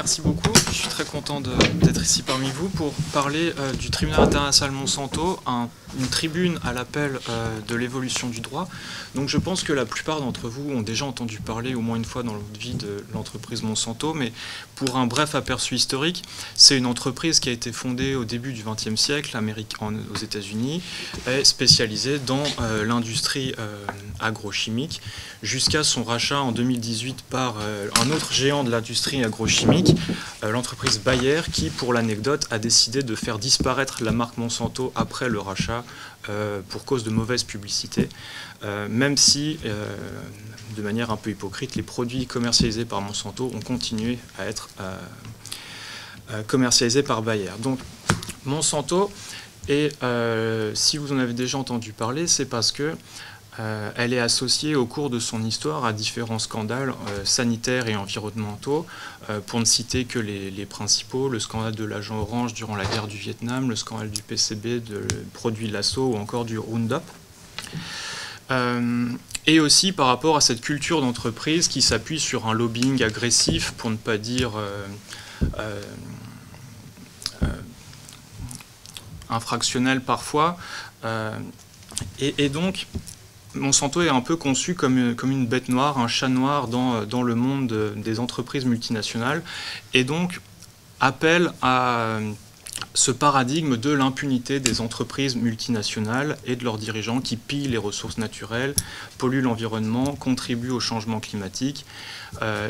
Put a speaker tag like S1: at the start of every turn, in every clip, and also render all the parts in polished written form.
S1: merci beaucoup. Je suis très content d'être ici parmi vous pour parler du tribunal international Monsanto, une tribune à l'appel de l'évolution du droit. Donc je pense que la plupart d'entre vous ont déjà entendu parler au moins une fois dans leur vie de l'entreprise Monsanto, mais pour un bref aperçu historique, c'est une entreprise qui a été fondée au début du XXe siècle aux États-Unis, et spécialisée dans l'industrie agrochimique, jusqu'à son rachat en 2018 par un autre géant de l'industrie agrochimique, l'entreprise Bayer, qui, pour l'anecdote, a décidé de faire disparaître la marque Monsanto après le rachat pour cause de mauvaise publicité, même si, de manière un peu hypocrite, les produits commercialisés par Monsanto ont continué à être commercialisés par Bayer. Donc Monsanto, et si vous en avez déjà entendu parler, c'est parce que elle est associée au cours de son histoire à différents scandales sanitaires et environnementaux, pour ne citer que les principaux, le scandale de l'agent orange durant la guerre du Vietnam, le scandale du PCB, de produit Lasso ou encore du Roundup. Et aussi par rapport à cette culture d'entreprise qui s'appuie sur un lobbying agressif, pour ne pas dire infractionnel parfois, et donc Monsanto est un peu conçu comme une bête noire, un chat noir dans le monde des entreprises multinationales, et donc appelle à ce paradigme de l'impunité des entreprises multinationales et de leurs dirigeants qui pillent les ressources naturelles, polluent l'environnement, contribuent au changement climatique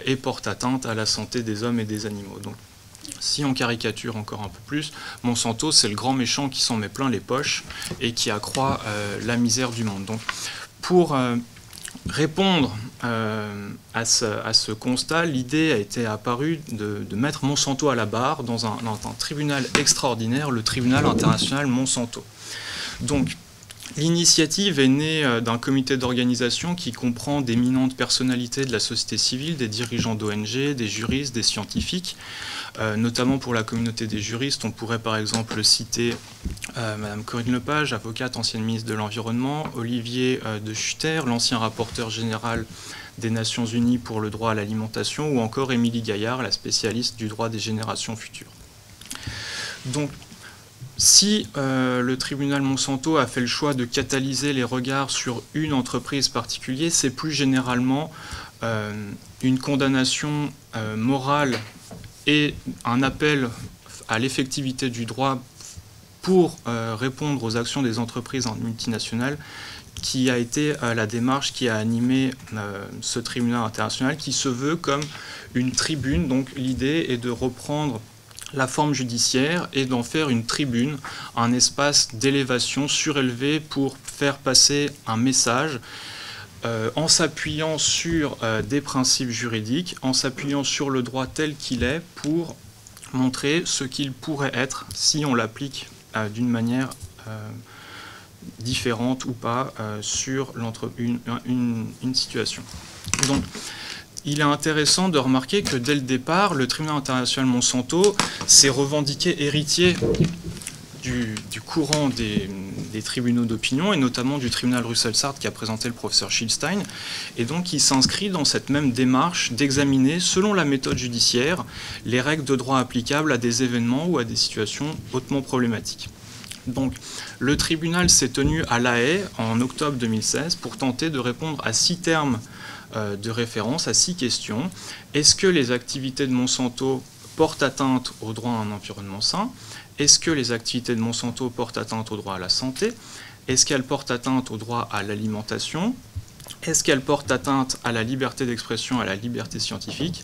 S1: et portent atteinte à la santé des hommes et des animaux. Donc, si on caricature encore un peu plus, Monsanto, c'est le grand méchant qui s'en met plein les poches et qui accroît la misère du monde. Donc, pour répondre à ce constat, l'idée a été apparue de mettre Monsanto à la barre dans un tribunal extraordinaire, le tribunal international Monsanto. Donc, l'initiative est née d'un comité d'organisation qui comprend d'éminentes personnalités de la société civile, des dirigeants d'ONG, des juristes, des scientifiques. Notamment pour la communauté des juristes, on pourrait par exemple citer Madame Corinne Lepage, avocate, ancienne ministre de l'Environnement, Olivier de Schutter, l'ancien rapporteur général des Nations Unies pour le droit à l'alimentation, ou encore Émilie Gaillard, la spécialiste du droit des générations futures. Donc, si le tribunal Monsanto a fait le choix de catalyser les regards sur une entreprise particulière, c'est plus généralement une condamnation morale et un appel à l'effectivité du droit pour répondre aux actions des entreprises multinationales qui a été la démarche qui a animé ce tribunal international, qui se veut comme une tribune. Donc l'idée est de reprendre la forme judiciaire et d'en faire une tribune, un espace d'élévation surélevé pour faire passer un message en s'appuyant sur des principes juridiques, en s'appuyant sur le droit tel qu'il est, pour montrer ce qu'il pourrait être si on l'applique d'une manière différente ou pas sur une situation. Donc, il est intéressant de remarquer que dès le départ, le tribunal international Monsanto s'est revendiqué héritier du courant des tribunaux d'opinion, et notamment du tribunal Russell-Sartre qui a présenté le professeur Schilstein, et donc il s'inscrit dans cette même démarche d'examiner, selon la méthode judiciaire, les règles de droit applicables à des événements ou à des situations hautement problématiques. Donc, le tribunal s'est tenu à La Haye en octobre 2016 pour tenter de répondre à 6 termes de référence, à 6 questions. Est-ce que les activités de Monsanto portent atteinte au droit à un environnement sain? Est-ce que les activités de Monsanto portent atteinte au droit à la santé? Est-ce qu'elles portent atteinte au droit à l'alimentation? Est-ce qu'elles portent atteinte à la liberté d'expression, à la liberté scientifique?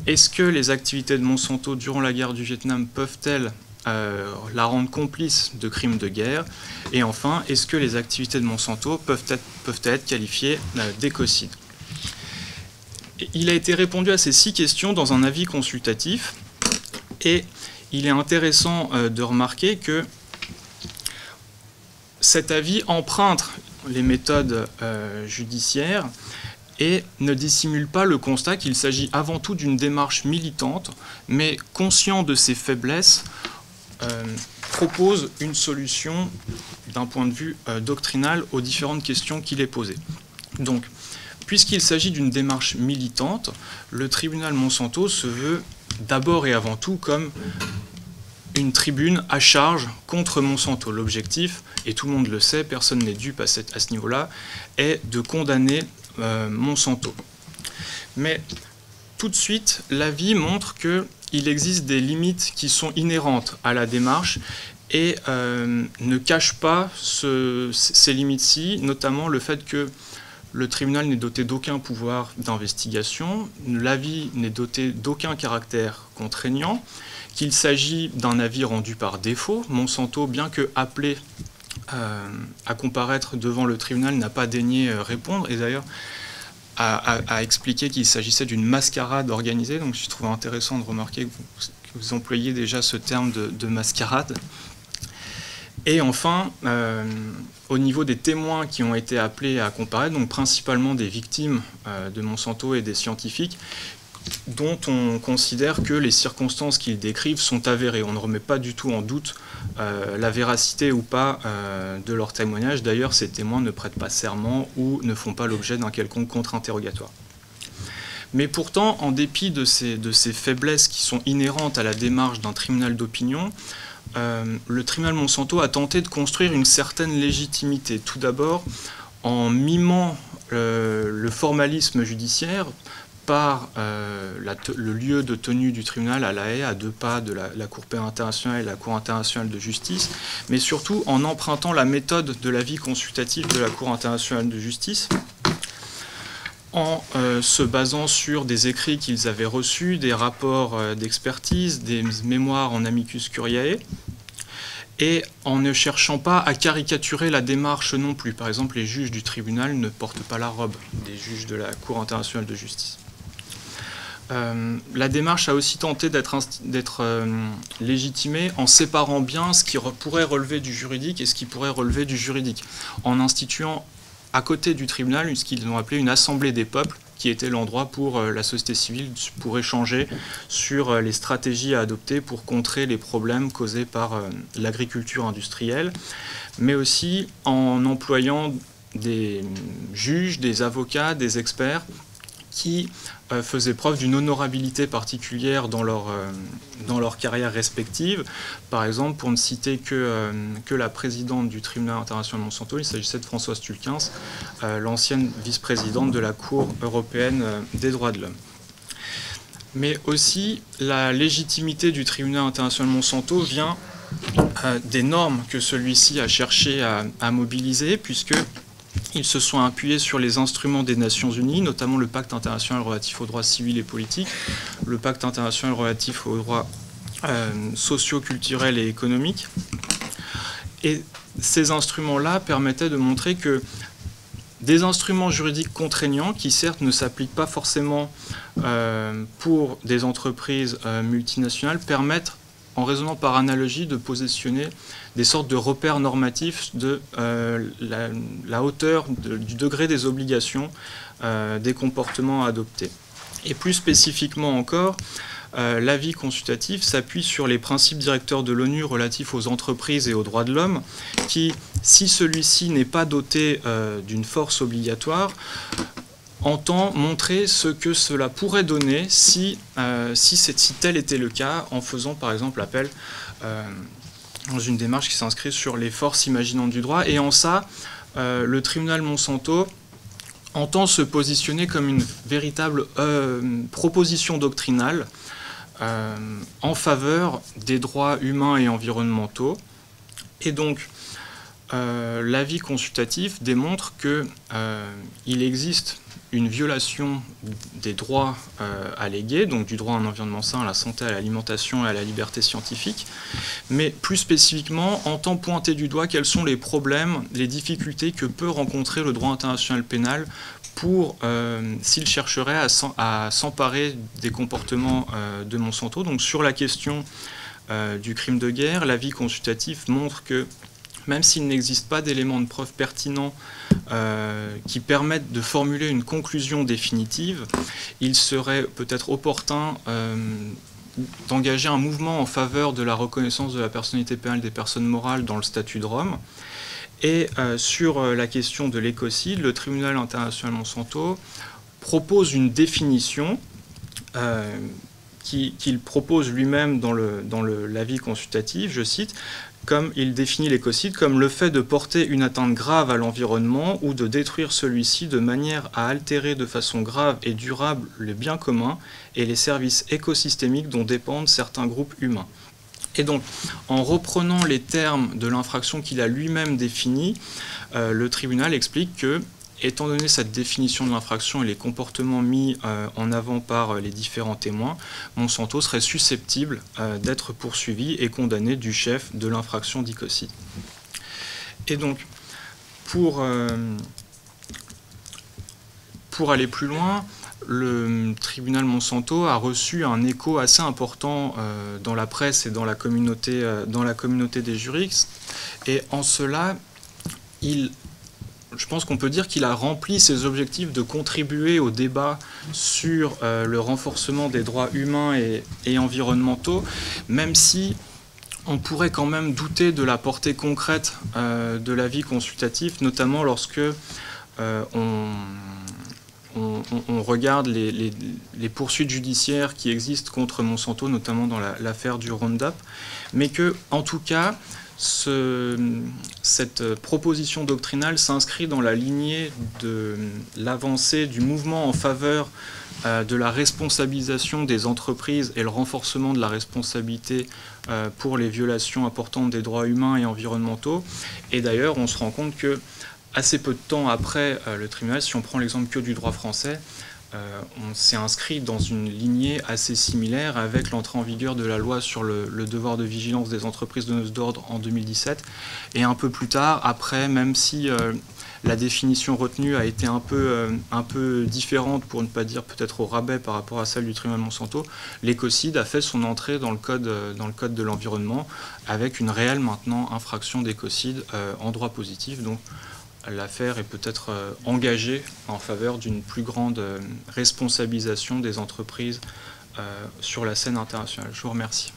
S1: Est-ce que les activités de Monsanto durant la guerre du Vietnam peuvent-elles la rendre complice de crimes de guerre? Et enfin, est-ce que les activités de Monsanto peuvent être qualifiées d'écocide? Il a été répondu à ces 6 questions dans un avis consultatif, et il est intéressant de remarquer que cet avis emprunte les méthodes judiciaires et ne dissimule pas le constat qu'il s'agit avant tout d'une démarche militante, mais conscient de ses faiblesses, propose une solution d'un point de vue doctrinal aux différentes questions qu'il est posées. Donc, puisqu'il s'agit d'une démarche militante, le tribunal Monsanto se veut d'abord et avant tout comme une tribune à charge contre Monsanto. L'objectif, et tout le monde le sait, personne n'est dupe à ce niveau-là, est de condamner Monsanto. Mais tout de suite, l'avis montre qu'il existe des limites qui sont inhérentes à la démarche et ne cache pas ces limites-ci, notamment le fait que le tribunal n'est doté d'aucun pouvoir d'investigation, l'avis n'est doté d'aucun caractère contraignant, qu'il s'agit d'un avis rendu par défaut. Monsanto, bien que appelé à comparaître devant le tribunal, n'a pas daigné répondre, et d'ailleurs a expliqué qu'il s'agissait d'une mascarade organisée. Donc je trouve intéressant de remarquer que vous employez déjà ce terme de mascarade. Et enfin, au niveau des témoins qui ont été appelés à comparaître, donc principalement des victimes de Monsanto et des scientifiques, dont on considère que les circonstances qu'ils décrivent sont avérées. On ne remet pas du tout en doute la véracité ou pas de leur témoignage. D'ailleurs, ces témoins ne prêtent pas serment ou ne font pas l'objet d'un quelconque contre-interrogatoire. Mais pourtant, en dépit de ces faiblesses qui sont inhérentes à la démarche d'un tribunal d'opinion, le tribunal Monsanto a tenté de construire une certaine légitimité. Tout d'abord, en mimant le formalisme judiciaire par le lieu de tenue du tribunal à La Haye, à 2 pas de la Cour pénale internationale et la Cour internationale de justice, mais surtout en empruntant la méthode de l'avis consultatif de la Cour internationale de justice, en se basant sur des écrits qu'ils avaient reçus, des rapports d'expertise, des mémoires en amicus curiae, et en ne cherchant pas à caricaturer la démarche non plus. Par exemple, les juges du tribunal ne portent pas la robe des juges de la Cour internationale de justice. La démarche a aussi tenté d'être légitimée en séparant bien ce qui pourrait relever du juridique et ce qui pourrait relever du juridique, en instituant à côté du tribunal ce qu'ils ont appelé une assemblée des peuples, qui était l'endroit pour la société civile pour échanger sur les stratégies à adopter pour contrer les problèmes causés par l'agriculture industrielle, mais aussi en employant des juges, des avocats, des experts qui faisaient preuve d'une honorabilité particulière dans leur carrière respective. Par exemple, pour ne citer que la présidente du tribunal international de Monsanto, il s'agissait de Françoise Tulkens, l'ancienne vice-présidente de la Cour européenne des droits de l'homme. Mais aussi, la légitimité du tribunal international de Monsanto vient des normes que celui-ci a cherché à mobiliser, puisque ils se sont appuyés sur les instruments des Nations Unies, notamment le pacte international relatif aux droits civils et politiques, le pacte international relatif aux droits sociaux, culturels et économiques. Et ces instruments-là permettaient de montrer que des instruments juridiques contraignants, qui certes ne s'appliquent pas forcément pour des entreprises multinationales, permettent, en raisonnant par analogie, de positionner des sortes de repères normatifs de la hauteur, du degré des obligations des comportements à adopter. Et plus spécifiquement encore, l'avis consultatif s'appuie sur les principes directeurs de l'ONU relatifs aux entreprises et aux droits de l'homme, qui, si celui-ci n'est pas doté d'une force obligatoire, entend montrer ce que cela pourrait donner si tel était le cas, en faisant par exemple appel dans une démarche qui s'inscrit sur les forces imaginantes du droit. Et en ça, le tribunal Monsanto entend se positionner comme une véritable proposition doctrinale en faveur des droits humains et environnementaux. Et donc, l'avis consultatif démontre qu'il existe une violation des droits allégués, donc du droit à un environnement sain, à la santé, à l'alimentation et à la liberté scientifique, mais plus spécifiquement entend pointer du doigt quels sont les problèmes, les difficultés que peut rencontrer le droit international pénal pour, s'il chercherait à s'emparer des comportements de Monsanto. Donc sur la question du crime de guerre, l'avis consultatif montre que même s'il n'existe pas d'éléments de preuve pertinents qui permettent de formuler une conclusion définitive, il serait peut-être opportun d'engager un mouvement en faveur de la reconnaissance de la personnalité pénale des personnes morales dans le statut de Rome. Et sur la question de l'écocide, le tribunal international Monsanto propose une définition qu'il propose lui-même dans l'avis consultatif, je cite, comme il définit l'écocide comme le fait de porter une atteinte grave à l'environnement ou de détruire celui-ci de manière à altérer de façon grave et durable le bien commun et les services écosystémiques dont dépendent certains groupes humains. Et donc, en reprenant les termes de l'infraction qu'il a lui-même définie, le tribunal explique que, étant donné cette définition de l'infraction et les comportements mis en avant par les différents témoins, Monsanto serait susceptible d'être poursuivi et condamné du chef de l'infraction d'écocide. Et donc, pour aller plus loin, le tribunal Monsanto a reçu un écho assez important dans la presse et dans la communauté des juristes. Et en cela, je pense qu'on peut dire qu'il a rempli ses objectifs de contribuer au débat sur le renforcement des droits humains et environnementaux, même si on pourrait quand même douter de la portée concrète de l'avis consultatif, notamment lorsque on regarde les poursuites judiciaires qui existent contre Monsanto, notamment dans l'affaire du Roundup, mais que, en tout cas, cette proposition doctrinale s'inscrit dans la lignée de l'avancée du mouvement en faveur de la responsabilisation des entreprises et le renforcement de la responsabilité pour les violations importantes des droits humains et environnementaux. Et d'ailleurs, on se rend compte que assez peu de temps après le tribunal, si on prend l'exemple que du droit français, on s'est inscrit dans une lignée assez similaire avec l'entrée en vigueur de la loi sur le devoir de vigilance des entreprises donneuses d'ordre en 2017. Et un peu plus tard, après, même si la définition retenue a été un peu différente, pour ne pas dire peut-être au rabais par rapport à celle du tribunal Monsanto, l'écocide a fait son entrée dans le code de l'environnement avec une réelle maintenant infraction d'écocide en droit positif. Donc, l'affaire est peut-être engagée en faveur d'une plus grande responsabilisation des entreprises sur la scène internationale. Je vous remercie.